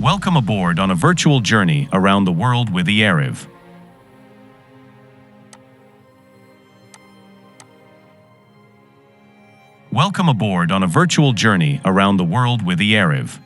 Welcome aboard on a virtual journey around the world with immersive. Welcome aboard on a virtual journey around the world with immersive.